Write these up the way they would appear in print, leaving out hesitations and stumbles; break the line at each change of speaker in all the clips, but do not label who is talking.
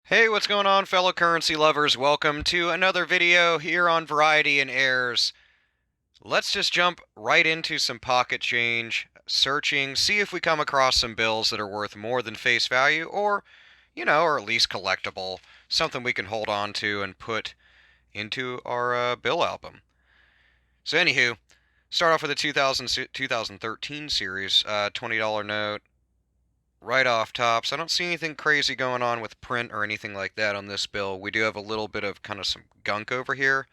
Hey, what's going on, fellow currency lovers? Welcome to another video here on Variety and Airs. Let's just jump right into some pocket change, searching, see if we come across some bills that are worth more than face value or at least collectible, something we can hold on to and put into our bill album. So, anywho, start off with the 2013 series, $20 note, right off top. So I don't see anything crazy going on with print or anything like that on this bill. We do have a little bit of kind of some gunk over here.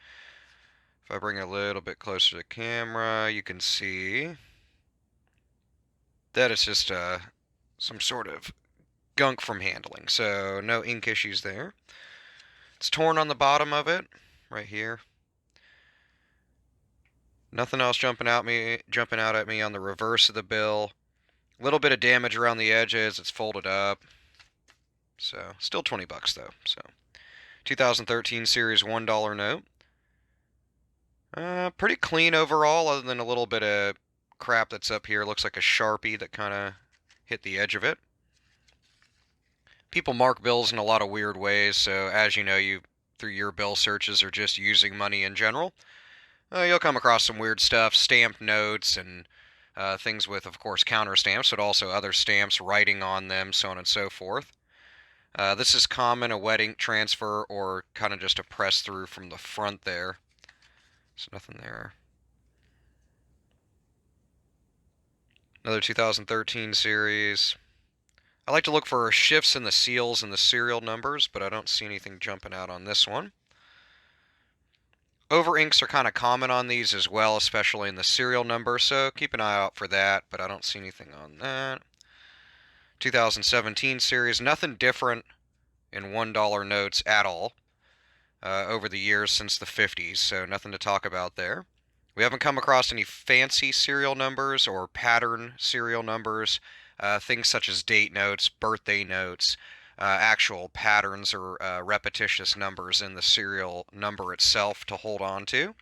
If I bring it a little bit closer to the camera, you can see that it's just some sort of gunk from handling. So no ink issues there. It's torn on the bottom of it, right here. Nothing else jumping out at me on the reverse of the bill. A little bit of damage around the edges. It's folded up. So still 20 bucks though. So 2013 series $1 note. Pretty clean overall, other than a little bit of crap that's up here. Looks like a Sharpie that kind of hit the edge of it. People mark bills in a lot of weird ways, so as you know, you through your bill searches or just using money in general, you'll come across some weird stuff, stamped notes and things with, of course, counter stamps, but also other stamps, writing on them, so on and so forth. This is common, a wet ink transfer or kind of just a press through from the front there. So nothing there. Another 2013 series. I like to look for shifts in the seals and the serial numbers, but I don't see anything jumping out on this one. Over inks are kind of common on these as well, especially in the serial number, so keep an eye out for that, but I don't see anything on that. 2017 series, nothing different in $1 notes at all over the years since the 50s, so nothing to talk about there. We haven't come across any fancy serial numbers or pattern serial numbers, things such as date notes, birthday notes, actual patterns or repetitious numbers in the serial number itself to hold on to.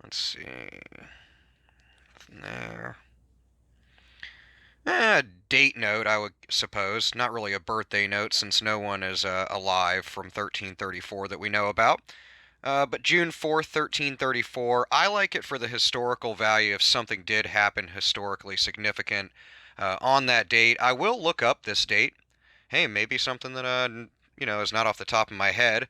Let's see. Nothing there. Date note, I would suppose. Not really a birthday note since no one is alive from 1334 that we know about. But June 4th, 1334, I like it for the historical value if something did happen historically significant on that date. I will look up this date. Hey, maybe something that, is not off the top of my head.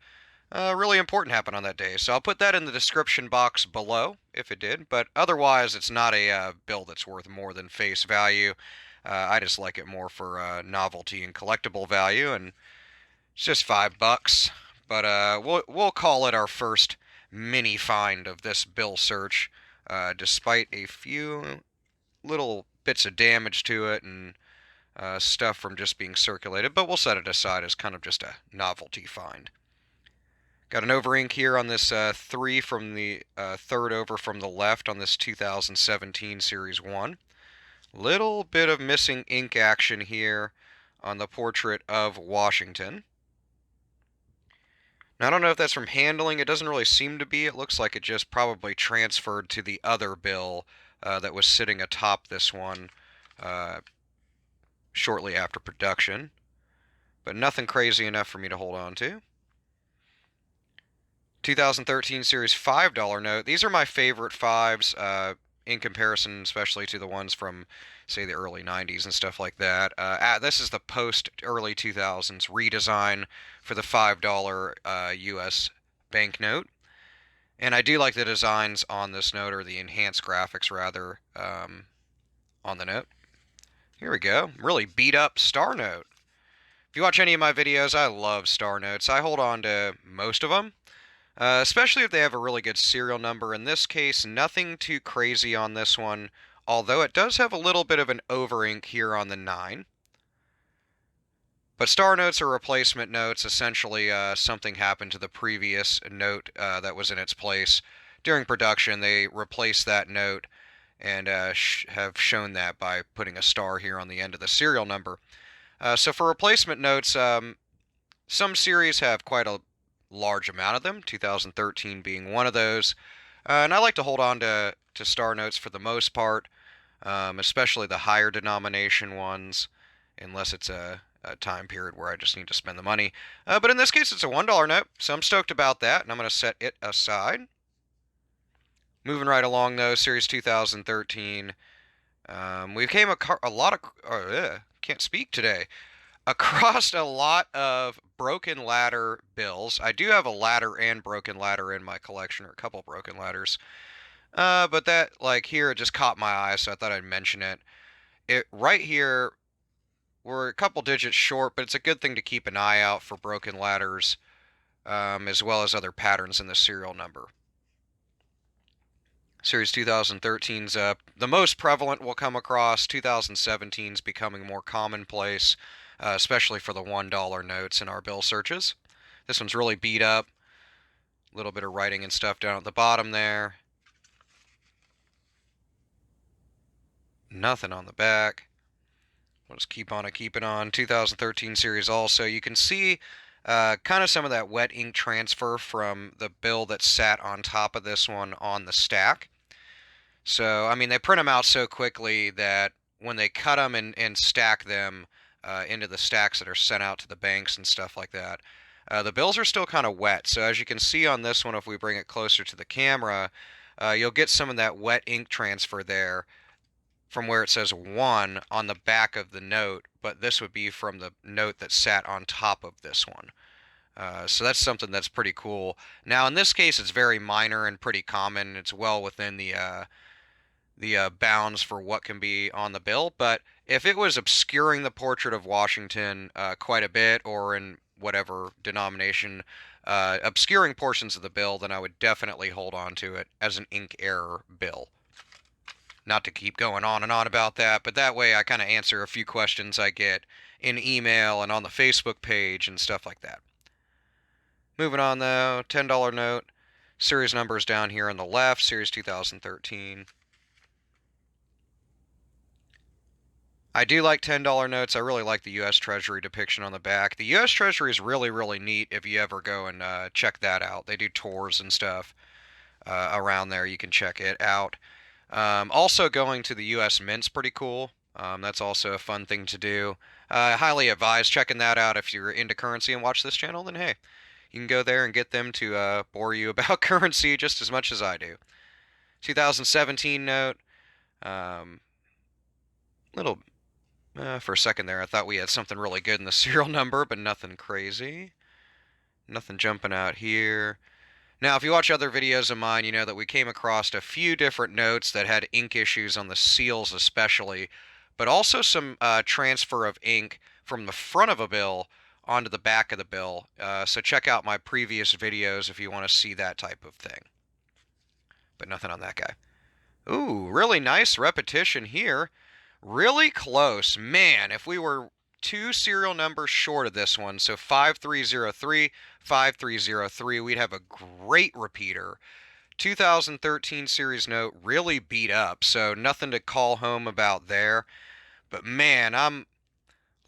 Really important happened on that day. So I'll put that in the description box below if it did. But otherwise, it's not a bill that's worth more than face value. I just like it more for novelty and collectible value, and it's just $5. But we'll call it our first mini find of this bill search, despite a few little bits of damage to it and stuff from just being circulated. But we'll set it aside as kind of just a novelty find. Got an over ink here on this 3 from the third over from the left on this 2017 Series 1. Little bit of missing ink action here on the portrait of Washington. Now, I don't know if that's from handling. It doesn't really seem to be. It looks like it just probably transferred to the other bill that was sitting atop this one shortly after production. But nothing crazy enough for me to hold on to. 2013 Series $5 note. These are my favorite fives in comparison, especially to the ones from, say, the early 90s and stuff like that. This is the post-early 2000s redesign for the $5 U.S. banknote. And I do like the designs on this note, or the enhanced graphics, rather, on the note. Here we go. Really beat up star note. If you watch any of my videos, I love star notes. I hold on to most of them. Especially if they have a really good serial number. In this case, nothing too crazy on this one, although it does have a little bit of an over ink here on the 9. But star notes are replacement notes. Essentially, something happened to the previous note that was in its place. During production, they replaced that note and have shown that by putting a star here on the end of the serial number. So for replacement notes, some series have quite a large amount of them, 2013 being one of those. And I like to hold on to star notes for the most part, especially the higher denomination ones, unless it's a time period where I just need to spend the money. But in this case, it's a $1 note, so I'm stoked about that, and I'm going to set it aside. Moving right along, though, Series 2013. We came a lot of... can't speak today. Across a lot of broken ladder bills. I do have a ladder and broken ladder in my collection, or a couple broken ladders. But that, like, here, it just caught my eye, so I thought I'd mention it. Right here, we're a couple digits short, but it's a good thing to keep an eye out for broken ladders, as well as other patterns in the serial number. Series 2013's the most prevalent we'll come across. 2017's becoming more commonplace, especially for the $1 notes in our bill searches. This one's really beat up. A little bit of writing and stuff down at the bottom there. Nothing on the back. We'll just keep on keeping on. 2013 series also. You can see kind of some of that wet ink transfer from the bill that sat on top of this one on the stack. So, I mean, they print them out so quickly that when they cut them and stack them into the stacks that are sent out to the banks and stuff like that, the bills are still kind of wet. So as you can see on this one, if we bring it closer to the camera, you'll get some of that wet ink transfer there from where it says 1 on the back of the note, but this would be from the note that sat on top of this one. So that's something that's pretty cool. Now, in this case, it's very minor and pretty common. It's well within the bounds for what can be on the bill. But if it was obscuring the portrait of Washington quite a bit, or in whatever denomination, obscuring portions of the bill, then I would definitely hold on to it as an ink error bill. Not to keep going on and on about that, but that way I kind of answer a few questions I get in email and on the Facebook page and stuff like that. Moving on, though, $10 note. Series numbers down here on the left, Series 2013. I do like $10 notes. I really like the U.S. Treasury depiction on the back. The U.S. Treasury is really, really neat if you ever go and check that out. They do tours and stuff around there. You can check it out. Also, going to the U.S. Mint's pretty cool. That's also a fun thing to do. I highly advise checking that out if you're into currency and watch this channel. Then hey, you can go there and get them to bore you about currency just as much as I do. 2017 note. Little for a second there, I thought we had something really good in the serial number, but nothing crazy. Nothing jumping out here. Now, if you watch other videos of mine, you know that we came across a few different notes that had ink issues on the seals especially, but also some transfer of ink from the front of a bill onto the back of the bill. So check out my previous videos if you want to see that type of thing. But nothing on that guy. Ooh, really nice repetition here. Really close. Man, if we were 2 serial numbers short of this one, so 5303, 5303, we'd have a great repeater. 2013 series note really beat up, so nothing to call home about there. But man, I'm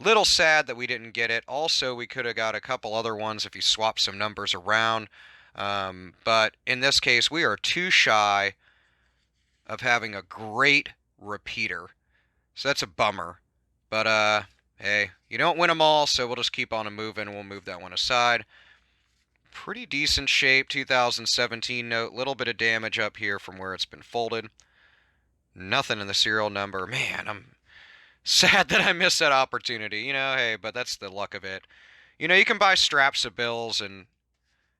a little sad that we didn't get it. Also, we could have got a couple other ones if you swap some numbers around. But in this case, we are too shy of having a great repeater. So that's a bummer. But, hey, you don't win them all, so we'll just keep on moving. We'll move that one aside. Pretty decent shape, 2017 note. Little bit of damage up here from where it's been folded. Nothing in the serial number. Man, I'm sad that I missed that opportunity. You know, hey, but that's the luck of it. You know, you can buy straps of bills and,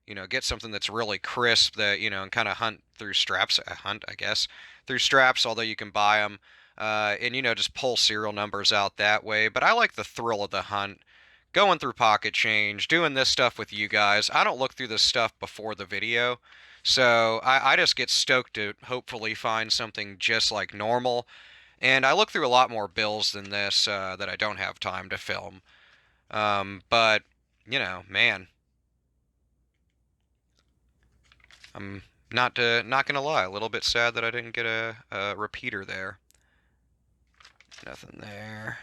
you know, get something that's really crisp that, you know, and kind of hunt through straps. Hunt, I guess, through straps, although you can buy them. And, you know, just pull serial numbers out that way. But I like the thrill of the hunt, going through pocket change, doing this stuff with you guys. I don't look through this stuff before the video, so I just get stoked to hopefully find something just like normal. And I look through a lot more bills than this that I don't have time to film. But, you know, man, I'm not gonna lie, a little bit sad that I didn't get a repeater there. Nothing there.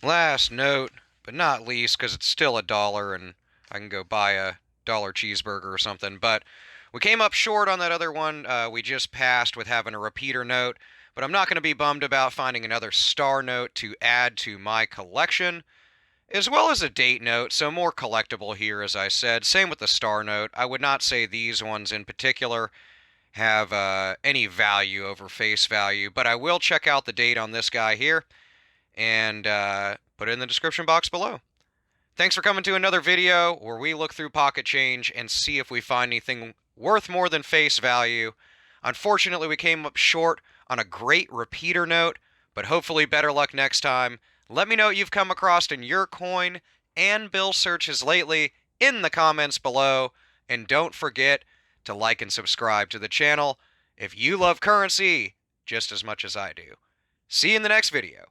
Last note, but not least, because it's still $1 and I can go buy a dollar cheeseburger or something. But we came up short on that other one. We just passed with having a repeater note. But I'm not going to be bummed about finding another star note to add to my collection. as well as a date note, so more collectible here, as I said. Same with the star note. I would not say these ones in particular have any value over face value, but I will check out the date on this guy here and put it in the description box below. Thanks for coming to another video where we look through pocket change and see if we find anything worth more than face value. Unfortunately, we came up short on a great repeater note, but hopefully better luck next time. Let me know what you've come across in your coin and bill searches lately in the comments below, and don't forget to like and subscribe to the channel if you love currency just as much as I do. See you in the next video.